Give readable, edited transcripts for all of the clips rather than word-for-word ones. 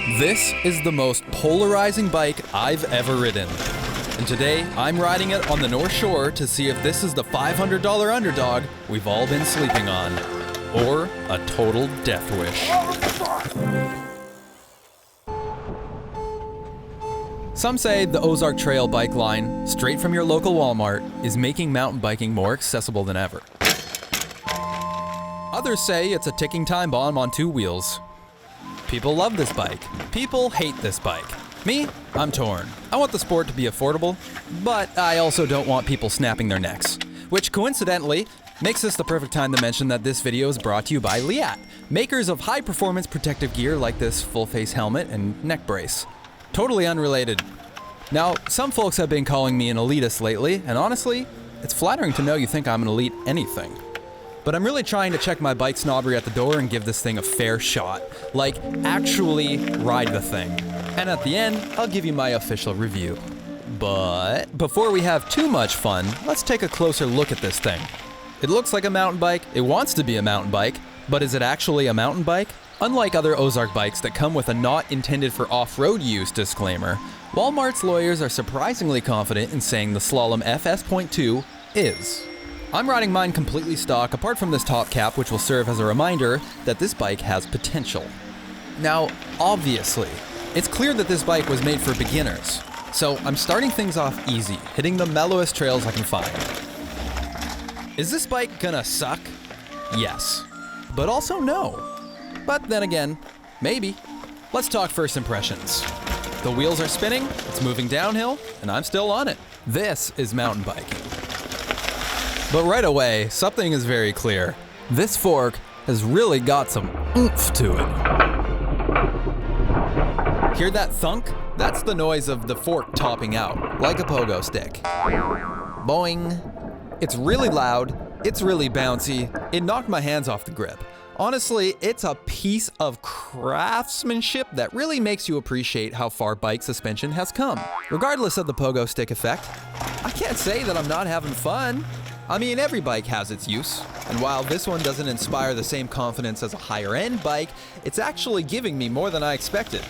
This is the most polarizing bike I've ever ridden. And today, I'm riding it on the North Shore to see if this is the $500 underdog we've all been sleeping on, or a total death wish. Some say the Ozark Trail bike line, straight from your local Walmart, is making mountain biking more accessible than ever. Others say it's a ticking time bomb on two wheels. People love this bike. People hate this bike. Me, I'm torn. I want the sport to be affordable, but I also don't want people snapping their necks. Which coincidentally makes this the perfect time to mention that this video is brought to you by Liat, makers of high-performance protective gear like this full-face helmet and neck brace. Totally unrelated. Now, some folks have been calling me an elitist lately, and honestly, it's flattering to know you think I'm an elite anything. But I'm really trying to check my bike snobbery at the door and give this thing a fair shot. Like, actually ride the thing. And at the end, I'll give you my official review. But before we have too much fun, let's take a closer look at this thing. It looks like a mountain bike, it wants to be a mountain bike, but is it actually a mountain bike? Unlike other Ozark bikes that come with a not intended for off-road use disclaimer, Walmart's lawyers are surprisingly confident in saying the Slalom FS.2 is. I'm riding mine completely stock, apart from this top cap, which will serve as a reminder that this bike has potential. Now, obviously, it's clear that this bike was made for beginners, so I'm starting things off easy, hitting the mellowest trails I can find. Is this bike gonna suck? Yes. But also no. But then again, maybe. Let's talk first impressions. The wheels are spinning, it's moving downhill, and I'm still on it. This is mountain biking. But right away, something is very clear. This fork has really got some oomph to it. Hear that thunk? That's the noise of the fork topping out, like a pogo stick. Boing. It's really loud, it's really bouncy, it knocked my hands off the grip. Honestly, it's a piece of craftsmanship that really makes you appreciate how far bike suspension has come. Regardless of the pogo stick effect, I can't say that I'm not having fun. I mean, every bike has its use, and while this one doesn't inspire the same confidence as a higher-end bike, it's actually giving me more than I expected.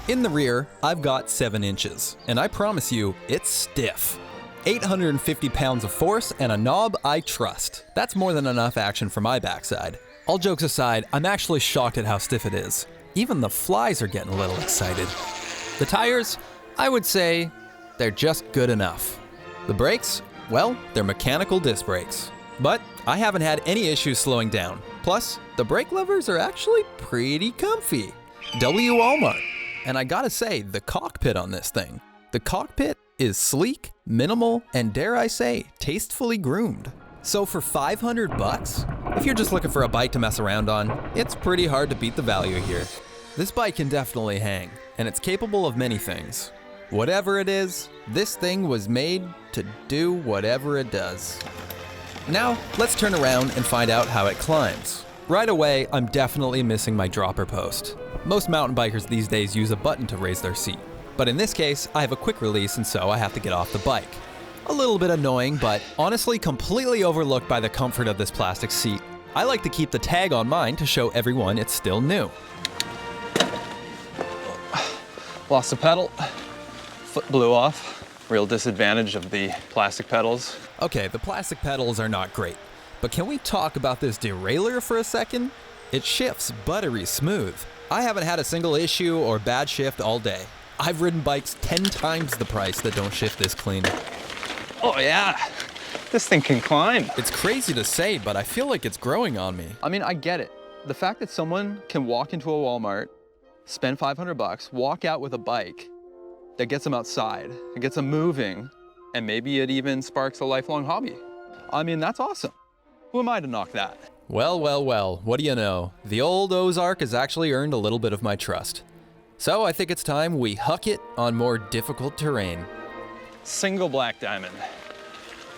In the rear, I've got 7 inches, and I promise you, it's stiff. 850 pounds of force and a knob I trust. That's more than enough action for my backside. All jokes aside, I'm actually shocked at how stiff it is. Even the flies are getting a little excited. The tires, I would say, they're just good enough. The brakes? Well, they're mechanical disc brakes. But I haven't had any issues slowing down. Plus, the brake levers are actually pretty comfy. W Walmart. And I gotta say, the cockpit on this thing. The cockpit is sleek, minimal, and dare I say, tastefully groomed. So for $500, if you're just looking for a bike to mess around on, it's pretty hard to beat the value here. This bike can definitely hang, and it's capable of many things. Whatever it is, this thing was made to do whatever it does. Now, let's turn around and find out how it climbs. Right away, I'm definitely missing my dropper post. Most mountain bikers these days use a button to raise their seat. But in this case, I have a quick release and so I have to get off the bike. A little bit annoying, but honestly completely overlooked by the comfort of this plastic seat. I like to keep the tag on mine to show everyone it's still new. Lost the pedal. Foot blew off. Real disadvantage of the plastic pedals. Okay, the plastic pedals are not great, but can we talk about this derailleur for a second? It shifts buttery smooth. I haven't had a single issue or bad shift all day. I've ridden bikes 10 times the price that don't shift this clean. Oh yeah, this thing can climb. It's crazy to say, but I feel like it's growing on me. I mean, I get it. The fact that someone can walk into a Walmart, spend $500, walk out with a bike that gets them outside, it gets them moving, and maybe it even sparks a lifelong hobby. I mean, that's awesome. Who am I to knock that? Well, well, well, what do you know? The old Ozark has actually earned a little bit of my trust. So I think it's time we huck it on more difficult terrain. Single black diamond.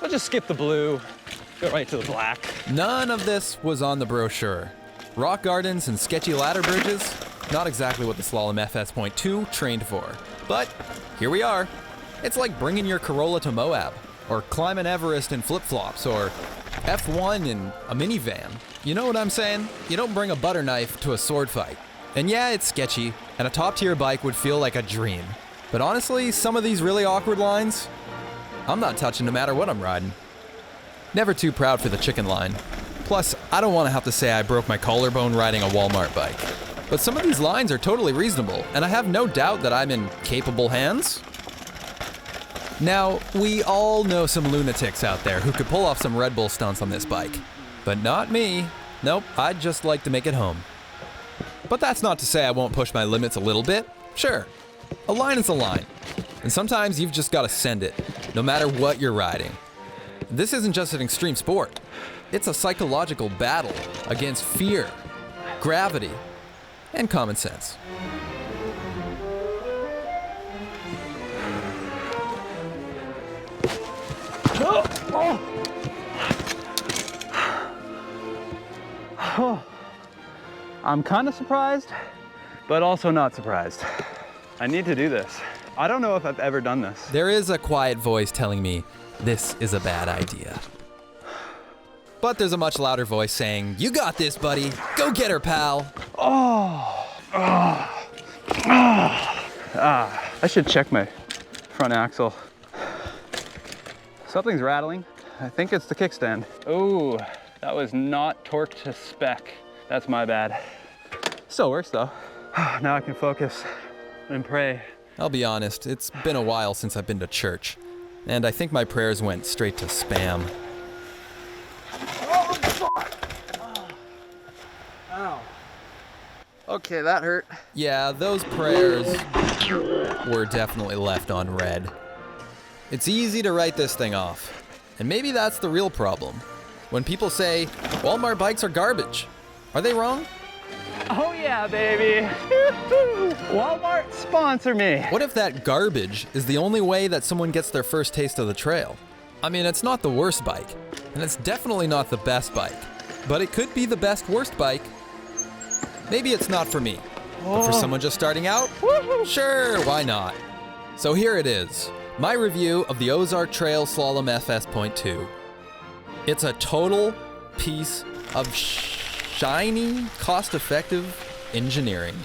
I'll just skip the blue, go right to the black. None of this was on the brochure. Rock gardens and sketchy ladder bridges, not exactly what the Slalom FS.2 trained for. But here we are. It's like bringing your Corolla to Moab, or climbing Everest in flip-flops, or F1 in a minivan. You know what I'm saying? You don't bring a butter knife to a sword fight. And yeah, it's sketchy, and a top-tier bike would feel like a dream. But honestly, some of these really awkward lines, I'm not touching no matter what I'm riding. Never too proud for the chicken line. Plus, I don't want to have to say I broke my collarbone riding a Walmart bike. But some of these lines are totally reasonable, and I have no doubt that I'm in capable hands. Now, we all know some lunatics out there who could pull off some Red Bull stunts on this bike. But not me. Nope, I'd just like to make it home. But that's not to say I won't push my limits a little bit. Sure, a line is a line. And sometimes you've just got to send it, no matter what you're riding. This isn't just an extreme sport. It's a psychological battle against fear, gravity, and common sense. I'm kind of surprised, but also not surprised. I need to do this. I don't know if I've ever done this. There is a quiet voice telling me this is a bad idea. But there's a much louder voice saying, "You got this, buddy. Go get her, pal." I should check my front axle. Something's rattling. I think it's the kickstand. Oh, that was not torqued to spec. That's my bad. Still works though. Now I can focus and pray. I'll be honest, it's been a while since I've been to church, and I think my prayers went straight to spam. Oh, fuck! Ow. Okay, that hurt. Yeah, those prayers were definitely left on red. It's easy to write this thing off, and maybe that's the real problem. When people say, Walmart bikes are garbage, are they wrong? Oh yeah, baby. Walmart, sponsor me. What if that garbage is the only way that someone gets their first taste of the trail? I mean, it's not the worst bike, and it's definitely not the best bike, but it could be the best worst bike. Maybe it's not for me, but for someone just starting out, sure, why not? So here it is, my review of the Ozark Trail Slalom FS.2. It's a total piece of shiny, cost-effective engineering.